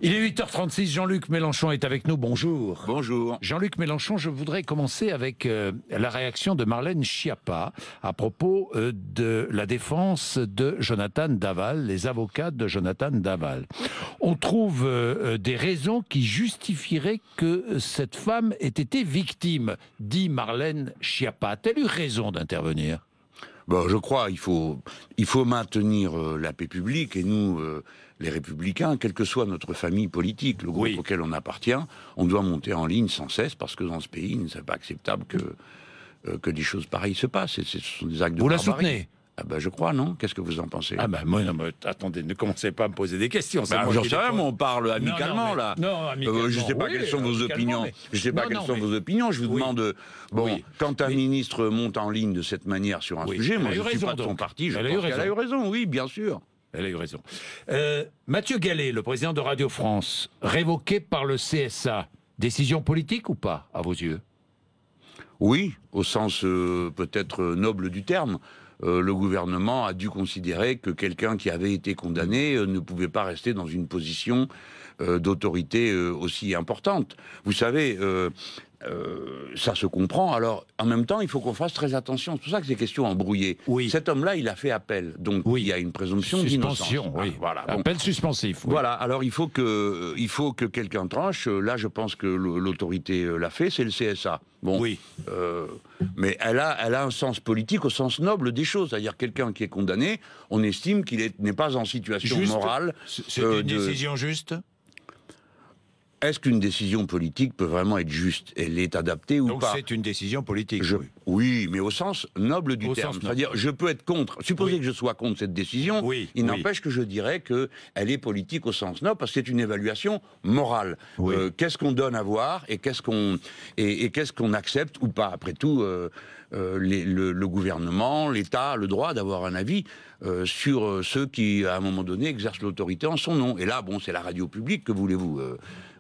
Il est 8h36, Jean-Luc Mélenchon est avec nous, bonjour. Bonjour. Jean-Luc Mélenchon, je voudrais commencer avec la réaction de Marlène Schiappa à propos de la défense de Jonathan Daval, les avocats de Jonathan Daval. On trouve des raisons qui justifieraient que cette femme ait été victime, dit Marlène Schiappa. A-t-elle eu raison d'intervenir ? Bon, je crois qu'il faut maintenir la paix publique et nous, les Républicains, quelle que soit notre famille politique, le groupe auquel on appartient, on doit monter en ligne sans cesse parce que dans ce pays, il n'est pas acceptable que des choses pareilles se passent. Ce sont des actes de barbarie. Vous la soutenez ? Ah ben, je crois, non? Qu'est-ce que vous en pensez? Ah ben, moi, non, mais attendez, ne commencez pas à me poser des questions. J'en sais rien, on parle amicalement, là. Non, amicalement. Je ne sais pas quelles sont vos opinions. Je sais pas quelles sont vos opinions. Je vous demande, quand un ministre monte en ligne de cette manière sur un sujet, moi, je ne suis pas de son parti, je pense qu'elle a eu raison, oui, bien sûr. Elle a eu raison. Mathieu Gallet, le président de Radio France, révoqué par le CSA, décision politique ou pas, à vos yeux? Oui, au sens peut-être noble du terme. Le gouvernement a dû considérer que quelqu'un qui avait été condamné ne pouvait pas rester dans une position d'autorité aussi importante. Vous savez, ça se comprend. Alors, en même temps, il faut qu'on fasse très attention. C'est pour ça que ces questions embrouillées. Oui. Cet homme-là, il a fait appel. Donc, il y a une présomption d'innocence. Oui. Voilà. Appel suspensif. Oui. Voilà. Alors, il faut que quelqu'un tranche. Là, je pense que l'autorité l'a fait. C'est le CSA. Bon. Oui. Mais elle a un sens politique au sens noble des choses. C'est-à-dire, quelqu'un qui est condamné, on estime qu'il n'est pas en situation morale. C'est une décision juste ? Est-ce qu'une décision politique peut vraiment être juste? Elle est adaptée ou pas? Donc c'est une décision politique, oui, mais au sens noble du terme. C'est-à-dire, je peux être contre. Supposez que je sois contre cette décision, il n'empêche que je dirais qu'elle est politique au sens noble, parce que c'est une évaluation morale. Qu'est-ce qu'on donne à voir et qu'est-ce qu'on accepte ou pas? Après tout, le gouvernement, l'État a le droit d'avoir un avis sur ceux qui, à un moment donné, exercent l'autorité en son nom. Et là, bon, c'est la radio publique, que voulez-vous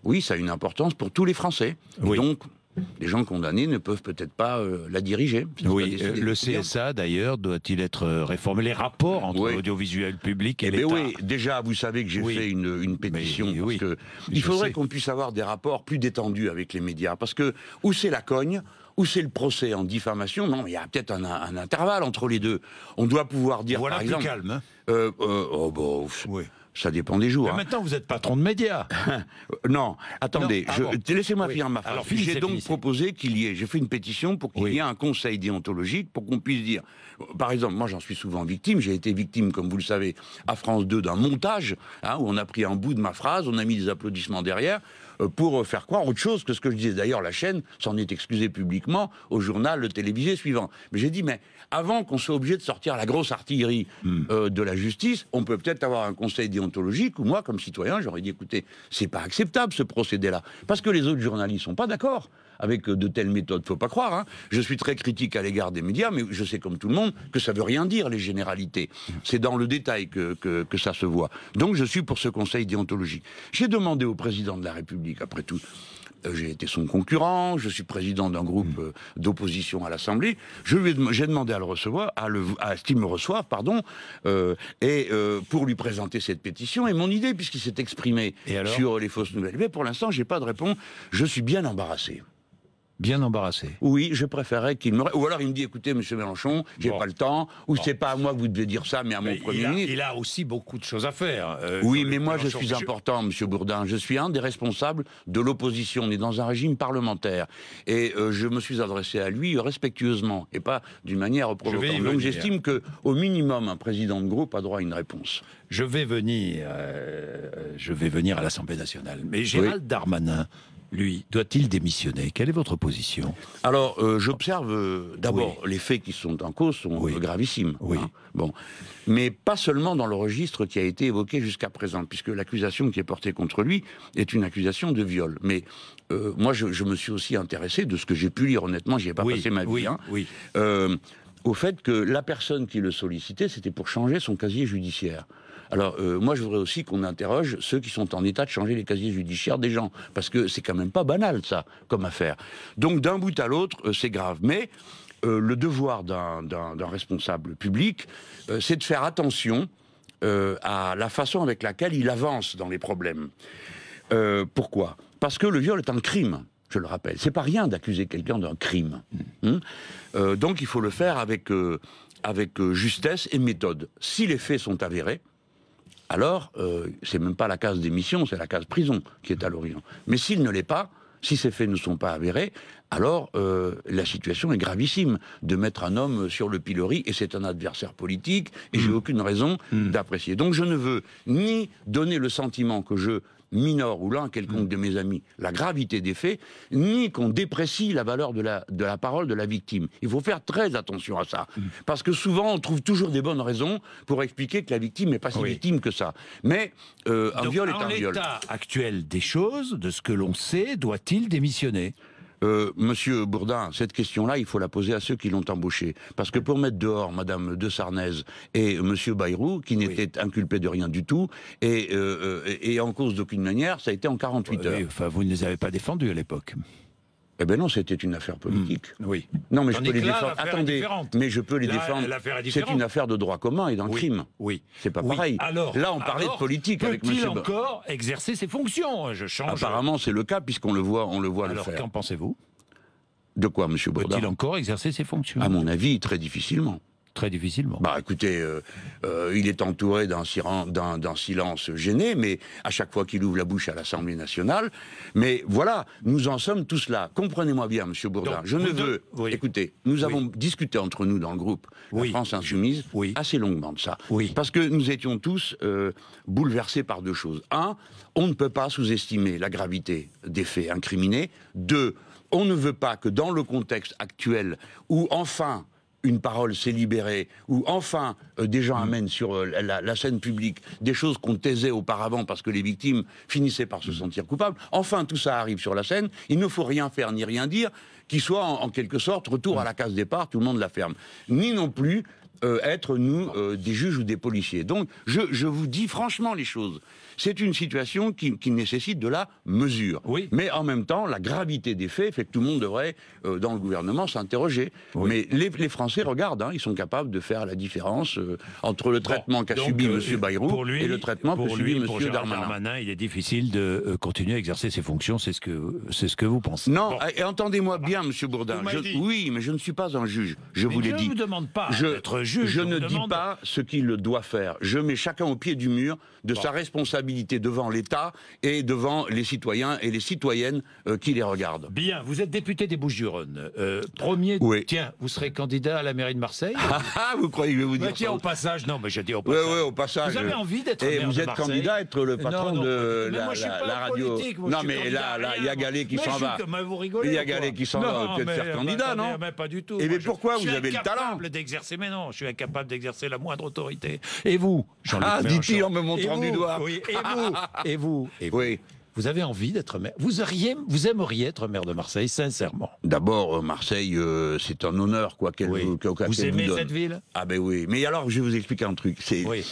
oui, ça a une importance pour tous les Français. Et donc, les gens condamnés ne peuvent peut-être pas la diriger. Oui, le CSA, d'ailleurs, doit-il être réformé? Les rapports entre l'audiovisuel public et l'État. Oui, déjà, vous savez que j'ai fait une pétition. Parce que il faudrait qu'on puisse avoir des rapports plus détendus avec les médias. Parce que, où c'est la cogne, où c'est le procès en diffamation, non, il y a peut-être un intervalle entre les deux. On doit pouvoir dire, par exemple... Voilà, plus calme, hein. Ça dépend des jours. Mais maintenant, vous êtes patron de médias. Non, attendez, laissez-moi finir ma phrase. J'ai donc proposé qu'il y ait, j'ai fait une pétition pour qu'il y ait un conseil déontologique pour qu'on puisse dire, par exemple, moi j'en suis souvent victime, j'ai été victime, comme vous le savez, à France 2 d'un montage, où on a pris un bout de ma phrase, on a mis des applaudissements derrière, pour faire croire autre chose que ce que je disais. D'ailleurs, la chaîne s'en est excusée publiquement au journal télévisé suivant. Mais j'ai dit, mais avant qu'on soit obligé de sortir la grosse artillerie de la justice, on peut peut-être avoir un conseil déontologique où moi, comme citoyen, j'aurais dit, écoutez, c'est pas acceptable ce procédé-là. Parce que les autres journalistes sont pas d'accord avec de telles méthodes. Faut pas croire, hein. Je suis très critique à l'égard des médias, mais je sais comme tout le monde que ça veut rien dire, les généralités. C'est dans le détail que ça se voit. Donc je suis pour ce conseil déontologique. J'ai demandé au président de la République, après tout, j'ai été son concurrent, je suis président d'un groupe d'opposition à l'Assemblée. J'ai demandé à le recevoir, à ce qu'il me reçoive, pardon, pour lui présenter cette pétition et mon idée, puisqu'il s'est exprimé sur les fausses nouvelles. Mais pour l'instant, j'ai pas de réponse. Je suis bien embarrassé. Bien embarrassé. Oui, je préférerais qu'il me... Ou alors il me dit, écoutez, monsieur Mélenchon, j'ai pas le temps, ou c'est pas à moi que vous devez dire ça, mais à mon Premier ministre. Il a aussi beaucoup de choses à faire. Oui, mais moi je suis important, monsieur Bourdin. Je suis un des responsables de l'opposition. On est dans un régime parlementaire. Et je me suis adressé à lui respectueusement, et pas d'une manière provocante. Donc j'estime qu'au minimum, un président de groupe a droit à une réponse. Je vais venir à l'Assemblée nationale. Mais Gérald Darmanin, lui, doit-il démissionner? Quelle est votre position? Alors, j'observe d'abord les faits qui sont en cause sont gravissimes. Hein. Bon, mais pas seulement dans le registre qui a été évoqué jusqu'à présent, puisque l'accusation qui est portée contre lui est une accusation de viol. Mais moi, je me suis aussi intéressé de ce que j'ai pu lire. Honnêtement, j'y ai pas passé ma vie. Au fait que la personne qui le sollicitait, c'était pour changer son casier judiciaire. Alors, moi, je voudrais aussi qu'on interroge ceux qui sont en état de changer les casiers judiciaires des gens, parce que c'est quand même pas banal, ça, comme affaire. Donc, d'un bout à l'autre, c'est grave. Mais le devoir d'un responsable public, c'est de faire attention à la façon avec laquelle il avance dans les problèmes. Pourquoi? Parce que le viol est un crime, je le rappelle. C'est pas rien d'accuser quelqu'un d'un crime. Donc il faut le faire avec justesse et méthode. Si les faits sont avérés, alors c'est même pas la case d'émission, c'est la case prison qui est à l'origine. Mais s'il ne l'est pas, si ces faits ne sont pas avérés, alors la situation est gravissime de mettre un homme sur le pilori, et c'est un adversaire politique, et j'ai aucune raison d'apprécier. Donc je ne veux ni donner le sentiment que je minore, ou l'un quelconque de mes amis, la gravité des faits, ni qu'on déprécie la valeur de la parole de la victime. Il faut faire très attention à ça. Parce que souvent, on trouve toujours des bonnes raisons pour expliquer que la victime n'est pas si victime que ça. Mais un viol est un viol. En l'état actuel des choses, de ce que l'on sait, doit-il démissionner ? Monsieur Bourdin, cette question-là, il faut la poser à ceux qui l'ont embauché. Parce que pour mettre dehors Madame de Sarnez et Monsieur Bayrou, qui n'étaient inculpés de rien du tout, et en cause d'aucune manière, ça a été en 48 heures. Enfin, vous ne les avez pas défendus à l'époque. Eh ben non, c'était une affaire politique. Oui. Non, mais je peux les défendre. Attendez, mais je peux les défendre. C'est une affaire de droit commun et d'un crime. Oui. C'est pas pareil. Alors, là, on parlait de politique avec Monsieur. Peut-il encore exercer ses fonctions? Je change. Apparemment, c'est le cas puisqu'on le voit, le faire. Alors, qu'en pensez-vous? De quoi, Monsieur Bourdin? Peut-il encore exercer ses fonctions? À mon avis, très difficilement. Très difficilement. Bah écoutez, il est entouré d'un silence gêné, mais à chaque fois qu'il ouvre la bouche à l'Assemblée nationale. Mais voilà, nous en sommes tous là. Comprenez-moi bien, Monsieur Bourdin. Donc, je ne veux... Écoutez, nous avons discuté entre nous dans le groupe La France Insoumise assez longuement de ça. Parce que nous étions tous bouleversés par deux choses. Un, on ne peut pas sous-estimer la gravité des faits incriminés. Deux, on ne veut pas que dans le contexte actuel, où enfin une parole s'est libérée, où enfin des gens amènent sur la scène publique des choses qu'on taisait auparavant parce que les victimes finissaient par se sentir coupables, enfin tout ça arrive sur la scène, il ne faut rien faire ni rien dire qui soit en quelque sorte retour à la case départ, tout le monde la ferme. Ni non plus être, nous, des juges ou des policiers. Donc, je vous dis franchement les choses. C'est une situation qui nécessite de la mesure. Mais en même temps, la gravité des faits fait que tout le monde devrait, dans le gouvernement, s'interroger. Mais les Français regardent, ils sont capables de faire la différence entre le traitement qu'a subi M. Bayrou et le traitement que subit M. Darmanin. Il est difficile de continuer à exercer ses fonctions, c'est ce que vous pensez. Non, et entendez-moi bien, M. Bourdin. Oui, mais je ne suis pas un juge, je vous l'ai dit. Je ne vous demande pas d'être juge. Je ne dis pas ce qu'il doit faire. Je mets chacun au pied du mur de sa responsabilité devant l'État et devant les citoyens et les citoyennes qui les regardent. Bien, vous êtes député des Bouches-du-Rhône. Tiens, vous serez candidat à la mairie de Marseille? Vous croyez que je vais vous dire tiens, ça? au passage, non, mais je dis au passage. Oui, au passage. Vous avez envie d'être maire de Marseille? Vous êtes candidat à être le patron de la radio. Non, mais là, il y a Gallet qui s'en va. Vous rigolez. Il y a Gallet qui s'en va, peut-être faire candidat, non? Mais pas du tout. Et mais pourquoi vous avez le talent? Je suis incapable d'exercer, mais non, je suis incapable d'exercer la moindre autorité. Et vous, Jean-Luc Mélenchon? Dit-il en me montrant du doigt. Oui, et vous, oui. Vous avez envie d'être maire? Vous aimeriez être maire de Marseille, sincèrement? D'abord, Marseille, c'est un honneur, quoi qu'elle vous donne. Vous aimez cette ville? Ah ben oui. Mais alors, je vais vous expliquer un truc.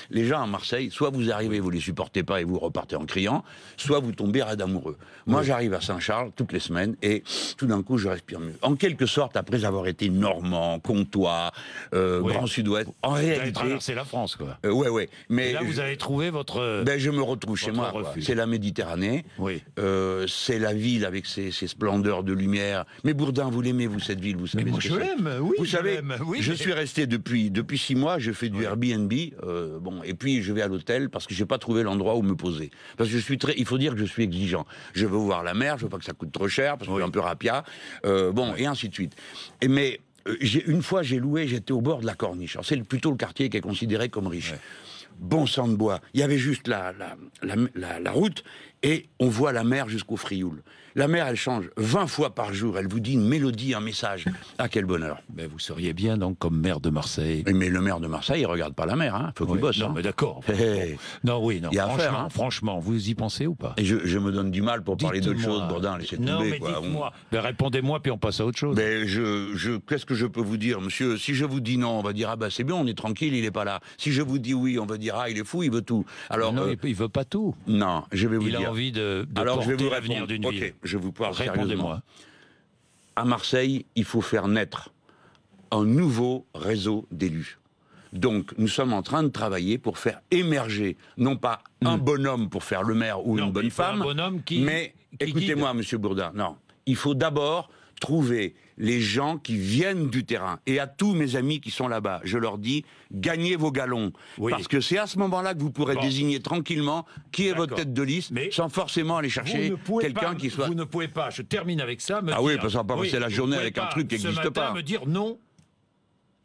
Les gens à Marseille, soit vous arrivez, vous les supportez pas et vous repartez en criant, soit vous tombez raide amoureux. Moi, j'arrive à Saint-Charles toutes les semaines et tout d'un coup, je respire mieux. En quelque sorte, après avoir été normand, comtois, Grand Sud-Ouest, en réalité... Vous avez traversé la France, quoi. Ouais. Mais et là, vous avez trouvé votre... je me retrouve chez moi. C'est la Méditerranée. C'est la ville avec ses splendeurs de lumière. Mais Bourdin, vous l'aimez, vous, cette ville, vous savez. Mais moi, je l'aime, oui. Vous savez, je suis resté depuis 6 mois, je fais du Airbnb, et puis je vais à l'hôtel parce que j'ai pas trouvé l'endroit où me poser. Parce que il faut dire que je suis exigeant. Je veux voir la mer, je veux pas que ça coûte trop cher, parce que je suis un peu rapia, et ainsi de suite. Mais une fois, j'étais au bord de la Corniche. C'est plutôt le quartier qui est considéré comme riche. Bon sang de bois. Il y avait juste la route et on voit la mer jusqu'au Frioul. La mer, elle change 20 fois par jour. Elle vous dit une mélodie, un message. Ah, quel bonheur. Mais vous seriez bien, donc, comme maire de Marseille. Mais le maire de Marseille, il regarde pas la mer, hein. Faut qu'il bosse. Non, mais d'accord. Non, il y a affaire, hein. Franchement, vous y pensez ou pas? Et je me donne du mal pour parler d'autre chose, Bourdin. Laissez tomber. Non, mais dites-moi. Répondez-moi, puis on passe à autre chose. Mais qu'est-ce que je peux vous dire, monsieur? Si je vous dis non, on va dire, c'est bien, on est tranquille, il est pas là. Si je vous dis oui, on va dire, il est fou, il veut tout. Alors, non, il veut pas tout. Non, je vais vous dire. Il a envie de porter l'avenir d'une ville. Je vous parle Répondez-moi. À Marseille, il faut faire naître un nouveau réseau d'élus. Donc, nous sommes en train de travailler pour faire émerger, non pas un bonhomme pour faire le maire ou une bonne femme, mais écoutez-moi, Monsieur Bourdin, non, il faut d'abord trouver les gens qui viennent du terrain. Et à tous mes amis qui sont là-bas, je leur dis, gagnez vos galons. Parce que c'est à ce moment-là que vous pourrez désigner tranquillement qui est votre tête de liste, sans forcément aller chercher quelqu'un qui soit... Vous ne pouvez pas, je termine avec ça, me dire... oui, parce qu'on va pas passer la journée avec un truc qui n'existe pas. Me dire non,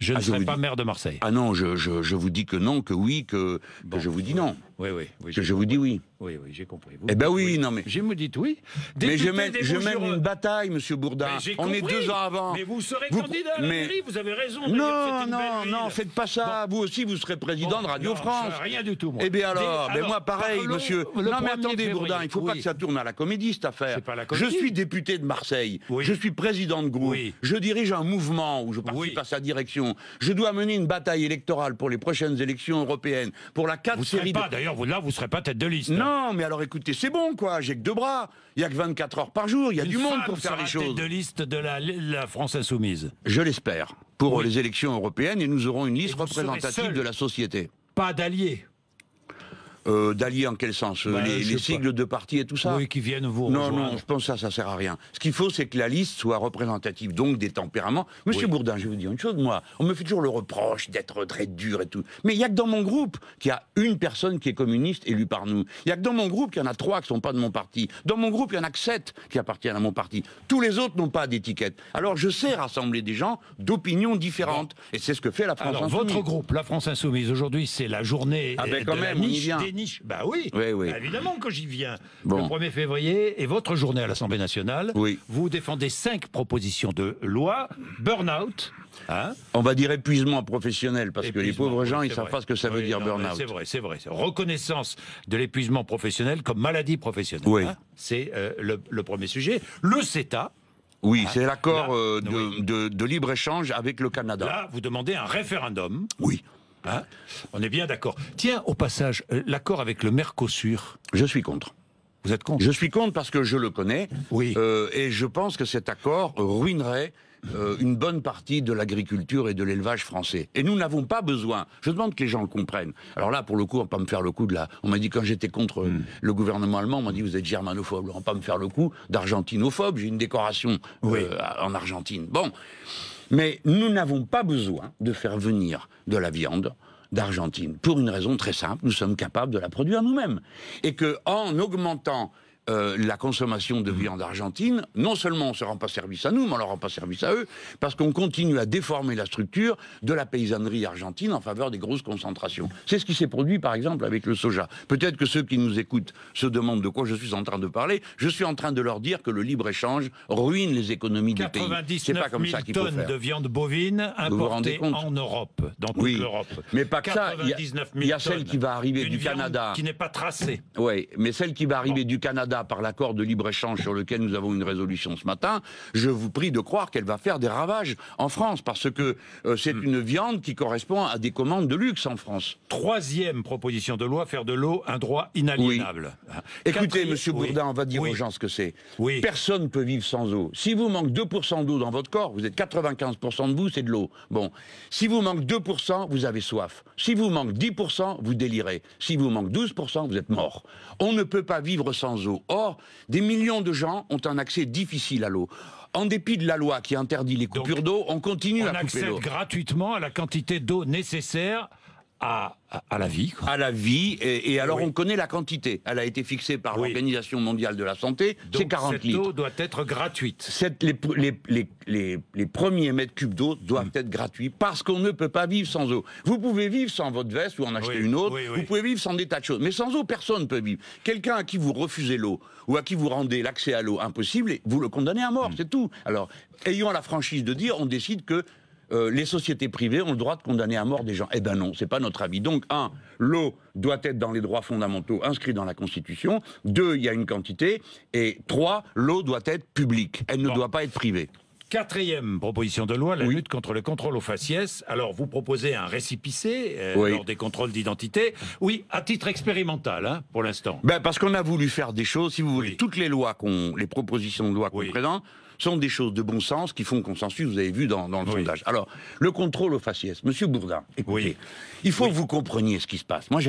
je ne serai pas maire de Marseille. Ah non, je vous dis que non, que oui, que je vous dis non. Oui, que je vous dis oui. Oui, j'ai compris. Eh ben oui, non mais... Je me dis oui. Mais je mène une bataille, Monsieur Bourdin. On est 2 ans avant. Mais vous serez candidat à la mairie, vous avez raison. Non, faites pas ça. Vous aussi, vous serez président de Radio France. Rien du tout, moi. Eh bien alors, moi pareil, monsieur. Non mais attendez, Bourdin, il ne faut pas que ça tourne à la comédie, cette affaire. Je suis député de Marseille. Je suis président de groupe. Je dirige un mouvement où je participe à sa direction. Je dois mener une bataille électorale pour les prochaines élections européennes. Pour la 4 série de... D'ailleurs, là, vous ne serez pas tête de liste. Non, mais alors écoutez, c'est bon quoi, j'ai que 2 bras, il n'y a que 24 heures par jour, il y a du monde pour faire les choses. Tête de liste de la France Insoumise. Je l'espère, pour les élections européennes, et nous aurons une liste représentative de la société. Pas d'alliés. D'alliés en quel sens? Les sigles de partis et tout ça? Oui, qui viennent vous rejoindre. Non, je pense que ça sert à rien. Ce qu'il faut, c'est que la liste soit représentative, donc des tempéraments. Monsieur Bourdin, je vais vous dire une chose, moi, on me fait toujours le reproche d'être très dur et tout. Mais il n'y a que dans mon groupe qu'il y a une personne qui est communiste élue par nous. Il n'y a que dans mon groupe qu'il y en a 3 qui ne sont pas de mon parti. Dans mon groupe, il y en a que 7 qui appartiennent à mon parti. Tous les autres n'ont pas d'étiquette. Alors je sais rassembler des gens d'opinions différentes. Et c'est ce que fait la France Insoumise. Votre groupe, la France Insoumise, aujourd'hui, c'est la journée quand même, on y vient. Bah oui, évidemment que j'y viens. Le 1er février est votre journée à l'Assemblée nationale. Vous défendez 5 propositions de loi. Burn-out. On va dire épuisement professionnel, parce que les pauvres gens, ils ne savent pas ce que ça veut dire burn-out. C'est vrai. Reconnaissance de l'épuisement professionnel comme maladie professionnelle. C'est le premier sujet. Le CETA. Oui, c'est l'accord de libre-échange avec le Canada. Là, vous demandez un référendum. Oui. On est bien d'accord. Tiens, au passage, l'accord avec le Mercosur. Je suis contre. Vous êtes contre? Je suis contre parce que je le connais. Et je pense que cet accord ruinerait une bonne partie de l'agriculture et de l'élevage français. Et nous n'avons pas besoin. Je demande que les gens le comprennent. Alors là, pour le coup, on ne va pas me faire le coup de la... On m'a dit quand j'étais contre le gouvernement allemand, on m'a dit vous êtes germanophobe. On ne va pas me faire le coup d'argentinophobe. J'ai une décoration en Argentine. Bon. Mais nous n'avons pas besoin de faire venir de la viande d'Argentine. Pour une raison très simple, nous sommes capables de la produire nous-mêmes. Et qu'en augmentant la consommation de viande argentine, non seulement on ne se rend pas service à nous, mais on ne leur rend pas service à eux, parce qu'on continue à déformer la structure de la paysannerie argentine en faveur des grosses concentrations. C'est ce qui s'est produit, par exemple, avec le soja. Peut-être que ceux qui nous écoutent se demandent de quoi je suis en train de parler. Je suis en train de leur dire que le libre-échange ruine les économies des pays. C'est pas comme ça qu'il faut faire. 99 000 tonnes de viande bovine importée en Europe, dans toute l'Europe. Mais pas que ça, il y a celle qui va arriver du Canada. Qui n'est pas tracée. Oui, mais celle qui va arriver du Canada par l'accord de libre-échange sur lequel nous avons une résolution ce matin, je vous prie de croire qu'elle va faire des ravages en France, parce que c'est une viande qui correspond à des commandes de luxe en France. 3e proposition de loi, faire de l'eau un droit inaliénable. Écoutez, Monsieur Bourdin, on va dire aux gens ce que c'est. Personne ne peut vivre sans eau. Si vous manque 2% d'eau dans votre corps, vous êtes 95% de vous, c'est de l'eau. Bon, si vous manque 2%, vous avez soif. Si vous manque 10%, vous délirez. Si vous manque 12%, vous êtes mort. On ne peut pas vivre sans eau. Or, des millions de gens ont un accès difficile à l'eau. En dépit de la loi qui interdit les coupures d'eau, on continue à couper l'eau. On accède gratuitement à la quantité d'eau nécessaire à la vie. Quoi. À la vie, et alors on connaît la quantité. Elle a été fixée par l'Organisation mondiale de la santé, c'est 40 litres. Cette eau doit être gratuite. Les premiers mètres cubes d'eau doivent être gratuits, parce qu'on ne peut pas vivre sans eau. Vous pouvez vivre sans votre veste ou en acheter une autre, vous pouvez vivre sans des tas de choses, mais sans eau, personne ne peut vivre. Quelqu'un à qui vous refusez l'eau, ou à qui vous rendez l'accès à l'eau impossible, vous le condamnez à mort, c'est tout. Alors, ayons la franchise de dire, on décide que les sociétés privées ont le droit de condamner à mort des gens. Eh ben non, c'est pas notre avis. Donc, 1, l'eau doit être dans les droits fondamentaux inscrits dans la Constitution. 2, il y a une quantité. Et 3, l'eau doit être publique. Elle ne doit pas être privée. 4e proposition de loi, la lutte contre le contrôle aux faciès. Alors, vous proposez un récépissé lors des contrôles d'identité. Oui, à titre expérimental, hein, pour l'instant. Parce qu'on a voulu faire des choses, si vous voulez. Toutes les lois, les propositions de loi qu'on présente, sont des choses de bon sens qui font consensus, vous avez vu dans le sondage. Alors, le contrôle aux faciès. Monsieur Bourdin, écoutez, il faut que vous compreniez ce qui se passe. Moi,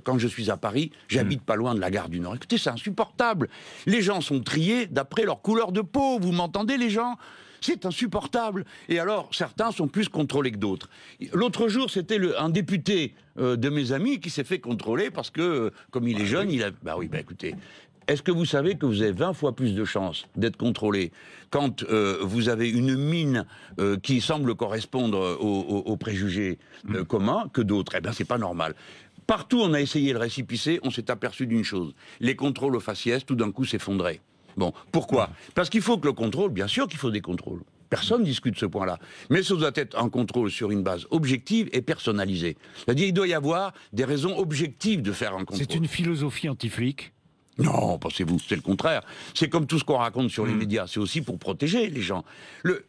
quand je suis à Paris, j'habite pas loin de la gare du Nord. Écoutez, c'est insupportable. Les gens sont triés d'après leur couleur de peau. Vous m'entendez, les gens ? C'est insupportable. Et alors, certains sont plus contrôlés que d'autres. L'autre jour, c'était un député de mes amis qui s'est fait contrôler parce que, comme il est jeune, il a... écoutez... Est-ce que vous savez que vous avez 20 fois plus de chances d'être contrôlé quand vous avez une mine qui semble correspondre aux préjugés communs que d'autres ? Eh bien, c'est pas normal. Partout, on a essayé le récépissé, on s'est aperçu d'une chose. Les contrôles aux faciès, tout d'un coup, s'effondraient. Bon, pourquoi ? Parce qu'il faut que le contrôle, bien sûr qu'il faut des contrôles. Personne ne discute ce point-là. Mais ça doit être un contrôle sur une base objective et personnalisée. C'est-à-dire, il doit y avoir des raisons objectives de faire un contrôle. C'est une philosophie anti-flic ? Non, pensez-vous, c'est le contraire. C'est comme tout ce qu'on raconte sur les médias, c'est aussi pour protéger les gens.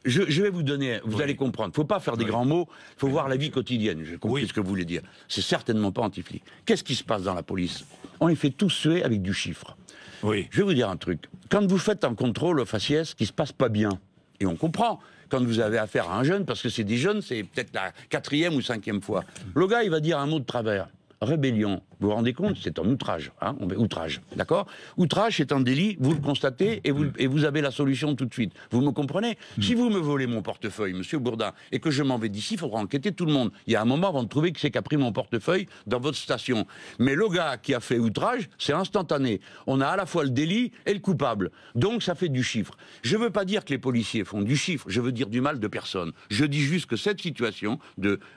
Je vais vous donner, vous allez comprendre, il ne faut pas faire des grands mots, il faut voir la vie quotidienne, j'ai compris ce que vous voulez dire. C'est certainement pas anti-flic. Qu'est-ce qui se passe dans la police ? On les fait tous suer avec du chiffre. Oui. Je vais vous dire un truc, quand vous faites un contrôle au faciès qui ne se passe pas bien, et on comprend, quand vous avez affaire à un jeune, parce que c'est des jeunes, c'est peut-être la 4e ou 5e fois, le gars il va dire un mot de travers. Rébellion, vous vous rendez compte, c'est un outrage, hein, outrage, d'accord ? Outrage, c'est un délit, vous le constatez et vous avez la solution tout de suite. Vous me comprenez ? Si vous me volez mon portefeuille, monsieur Bourdin, et que je m'en vais d'ici, il faudra enquêter tout le monde. Il y a un moment avant de trouver qui c'est qui a pris mon portefeuille dans votre station. Mais le gars qui a fait outrage, c'est instantané. On a à la fois le délit et le coupable. Donc ça fait du chiffre. Je ne veux pas dire que les policiers font du chiffre, je veux dire du mal de personne. Je dis juste que cette situation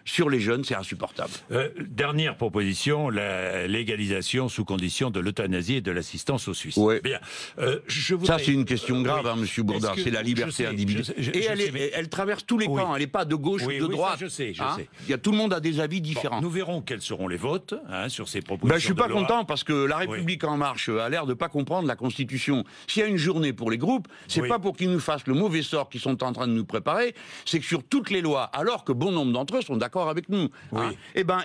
sur les jeunes, c'est insupportable. Dernière proposition. La légalisation sous condition de l'euthanasie et de l'assistance au suicide. Ouais. Bien, ça, c'est une question grave, monsieur Bourdin. C'est la liberté individuelle. Et elle traverse tous les camps. Elle n'est pas de gauche ou de droite. Ça, je sais. Tout le monde a des avis différents. Bon, nous verrons quels seront les votes sur ces propositions. Je suis pas content parce que la République en marche a l'air de pas comprendre la Constitution. S'il y a une journée pour les groupes, c'est pas pour qu'ils nous fassent le mauvais sort qu'ils sont en train de nous préparer. C'est que sur toutes les lois, alors que bon nombre d'entre eux sont d'accord avec nous,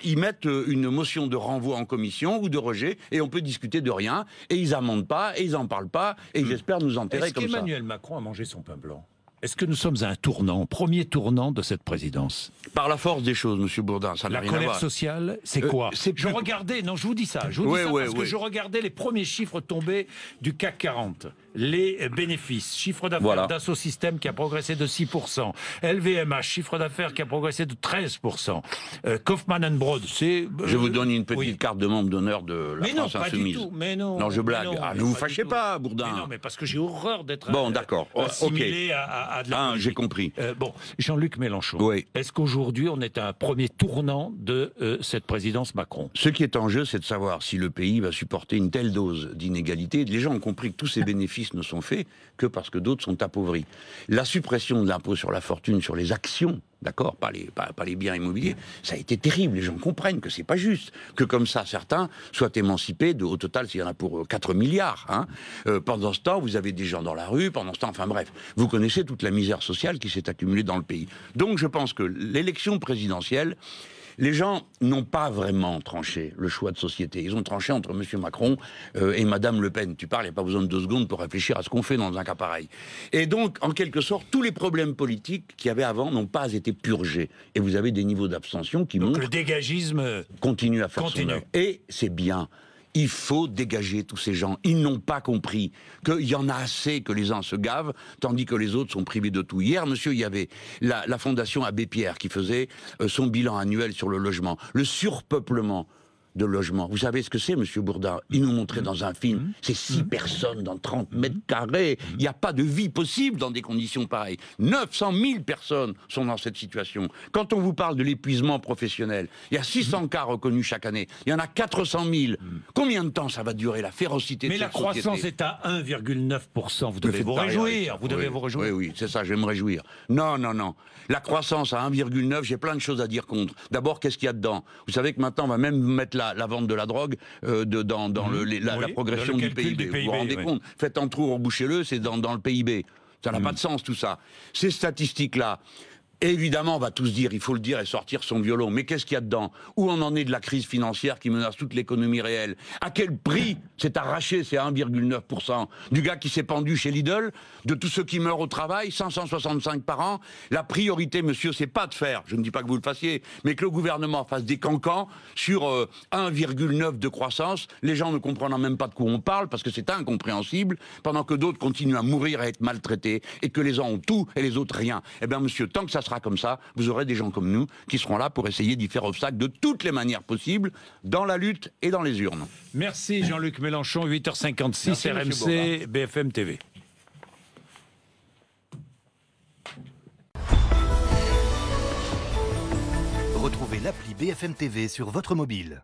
ils mettent une motion de renvoi en commission ou de rejet et on peut discuter de rien et ils amendent pas et ils en parlent pas et ils espèrent nous enterrer comme ça. Est-ce qu'Emmanuel Macron a mangé son pain blanc ? Est-ce que nous sommes à un tournant, premier tournant de cette présidence ? Par la force des choses, monsieur Bourdin, ça n'a rien à voir. La colère sociale, c'est quoi ? Je regardais, je vous dis ça, parce que je regardais les premiers chiffres tombés du CAC 40. Les bénéfices, chiffre d'affaires d'Assaut Systèmes qui a progressé de 6%, LVMH, chiffre d'affaires qui a progressé de 13%, Kaufmann & Broad, c'est... Je vous donne une petite carte de membre d'honneur de la France Insoumise. Mais non, non, je blague. Ne vous fâchez pas, Bourdin. Mais non, mais parce que j'ai horreur d'être d'accord. assimilé à de la politique. J'ai compris. Jean-Luc Mélenchon, est-ce qu'aujourd'hui on est à un premier tournant de cette présidence Macron ? Ce qui est en jeu, c'est de savoir si le pays va supporter une telle dose d'inégalité. Les gens ont compris que tous ces bénéfices ne sont faits que parce que d'autres sont appauvris. La suppression de l'impôt sur la fortune, sur les actions, d'accord, pas les biens immobiliers, ça a été terrible. Les gens comprennent que c'est pas juste, que comme ça certains soient émancipés. Au total, il y en a pour 4 milliards. Pendant ce temps, vous avez des gens dans la rue. Pendant ce temps, enfin bref, vous connaissez toute la misère sociale qui s'est accumulée dans le pays. Donc, je pense que l'élection présidentielle. Les gens n'ont pas vraiment tranché le choix de société. Ils ont tranché entre M. Macron et Mme Le Pen. Tu parles, il n'y a pas besoin de 2 secondes pour réfléchir à ce qu'on fait dans un cas pareil. Et donc, en quelque sorte, tous les problèmes politiques qu'il y avait avant n'ont pas été purgés. Et vous avez des niveaux d'abstention qui montrent... le dégagisme continue à faire son œuvre. Et c'est bien. Il faut dégager tous ces gens. Ils n'ont pas compris qu'il y en a assez que les uns se gavent, tandis que les autres sont privés de tout. Hier, monsieur, il y avait la Fondation Abbé Pierre qui faisait son bilan annuel sur le logement. Le surpeuplement de logements. Vous savez ce que c'est, monsieur Bourdin ? Il nous montrait dans un film, c'est 6 personnes dans 30 mètres carrés. Il n'y a pas de vie possible dans des conditions pareilles. 900 000 personnes sont dans cette situation. Quand on vous parle de l'épuisement professionnel, il y a 600 cas reconnus chaque année. Il y en a 400 000. Combien de temps ça va durer, la férocité de cette société ? Mais la croissance est à 1,9%. Vous devez vous réjouir. Vous devez vous réjouir. Oui, c'est ça, je vais me réjouir. Non. La croissance à 1,9, j'ai plein de choses à dire contre. D'abord, qu'est-ce qu'il y a dedans ? Vous savez que maintenant, on va même mettre la vente de la drogue dans la progression du PIB. Vous vous rendez compte ? Faites un trou, rebouchez-le, c'est dans le PIB. Ça n'a pas de sens tout ça. Ces statistiques-là, évidemment, on va tous dire, il faut le dire et sortir son violon. Mais qu'est-ce qu'il y a dedans? Où on en est de la crise financière qui menace toute l'économie réelle? À quel prix s'est arraché ces 1,9% du gars qui s'est pendu chez Lidl, de tous ceux qui meurent au travail, 565 par an? La priorité, monsieur, c'est pas de faire, je ne dis pas que vous le fassiez, mais que le gouvernement fasse des cancans sur 1,9 de croissance. Les gens ne comprennent même pas de quoi on parle parce que c'est incompréhensible, pendant que d'autres continuent à mourir et à être maltraités et que les uns ont tout et les autres rien. Eh bien, monsieur, tant que ça sera comme ça, vous aurez des gens comme nous qui seront là pour essayer d'y faire obstacle de toutes les manières possibles, dans la lutte et dans les urnes. Merci Jean-Luc Mélenchon, 8h56, RMC, BFM TV. Retrouvez l'appli BFM TV sur votre mobile.